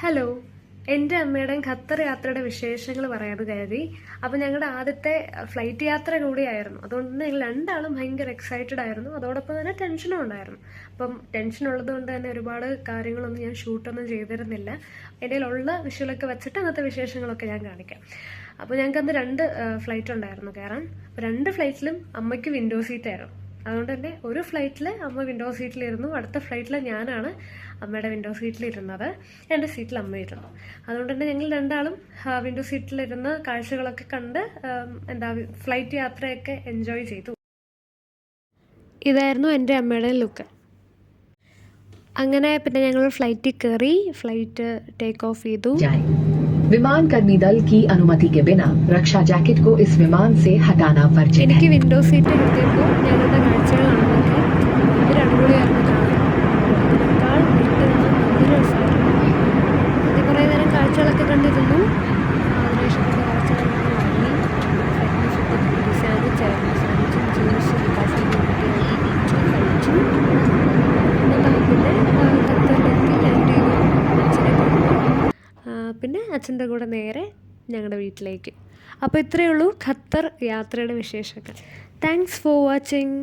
Hello, എൻ്റെ അമ്മയുടെയും Qatar യാത്രയുടെ വിശേഷങ്ങൾ പറയാമെന്ന് കരുതി. അപ്പോൾ ഞങ്ങളുടെ ആദ്യത്തെ ഫ്ലൈറ്റ് യാത്ര കൂടിയായിരുന്നു. അതുകൊണ്ട് തന്നെ ഞങ്ങൾ രണ്ടാളും ഭയങ്കര എക്സൈറ്റഡ് ആയിരുന്നു. അതോടൊപ്പം തന്നെ ടെൻഷനും ഉണ്ടായിരുന്നു. അപ്പം ടെൻഷൻ ഉള്ളതുകൊണ്ട് തന്നെ ഒരുപാട് കാര്യങ്ങളൊന്നും ഞാൻ ഷൂട്ടൊന്നും ചെയ്തിരുന്നില്ല. എൻ്റെ കയ്യിലുള്ള വിഷ്വലൊക്കെ വെച്ചിട്ട് അന്നത്തെ വിശേഷങ്ങളൊക്കെ ഞാൻ കാണിക്കാം. അപ്പോൾ ഞങ്ങൾക്ക് അന്ന് രണ്ട് ഫ്ലൈറ്റ് ഉണ്ടായിരുന്നു കയറാൻ. അപ്പോൾ രണ്ട് ഫ്ലൈറ്റിലും അമ്മയ്ക്ക് വിൻഡോ സീറ്റായിരുന്നു. അതുകൊണ്ട് തന്നെ ഒരു ഫ്ലൈറ്റിൽ അമ്മ വിൻഡോ സീറ്റിലിരുന്നു, അടുത്ത ഫ്ലൈറ്റിൽ ഞാനാണ് അമ്മയുടെ വിൻഡോ സീറ്റിലിരുന്നത്, എൻ്റെ സീറ്റിൽ അമ്മ ഇരുന്നു. അതുകൊണ്ട് തന്നെ ഞങ്ങൾ രണ്ടാളും വിൻഡോ സീറ്റിലിരുന്ന് കാഴ്ചകളൊക്കെ കണ്ട് ഫ്ലൈറ്റ് യാത്രയൊക്കെ എൻജോയ് ചെയ്തു. ഇതായിരുന്നു എൻ്റെ അമ്മയുടെ ലുക്ക്. അങ്ങനെ പിന്നെ ഞങ്ങൾ ഫ്ലൈറ്റിൽ കയറി, ഫ്ലൈറ്റ് ടേക്ക് ഓഫ് ചെയ്തു. विमान कर्मी दल की अनुमति के बिना रक्षा जैकेट को इस विमान से हटाना वर्जित है. എനിക്ക് വിൻഡോ സീറ്റ് കിട്ടിയപ്പോൾ ഞങ്ങളുടെ കാഴ്ചകളാണ് ഭയങ്കര അടിപൊളിയായിരുന്നു കാണാൻ. കുറേ നേരം കാഴ്ചകളൊക്കെ കണ്ടിരുന്നു. അതിനുശേഷപ്പെട്ട കാഴ്ചകളാണ് വാങ്ങി. സാൻഡ്വിച്ചായിരുന്നു, സാൻഡ്വിച്ചും ജ്യൂസും കോഫി കഴിച്ചു. പിന്നെ ഖത്തറിലെത്തി ലാൻഡ് ചെയ്തു. അച്ഛനെ കൊണ്ടു. പിന്നെ അച്ഛൻ്റെ കൂടെ നേരെ ഞങ്ങളുടെ വീട്ടിലേക്ക്. അപ്പോൾ ഇത്രയേ ഉള്ളൂ ഖത്തർ യാത്രയുടെ വിശേഷങ്ങൾ. Thanks for watching.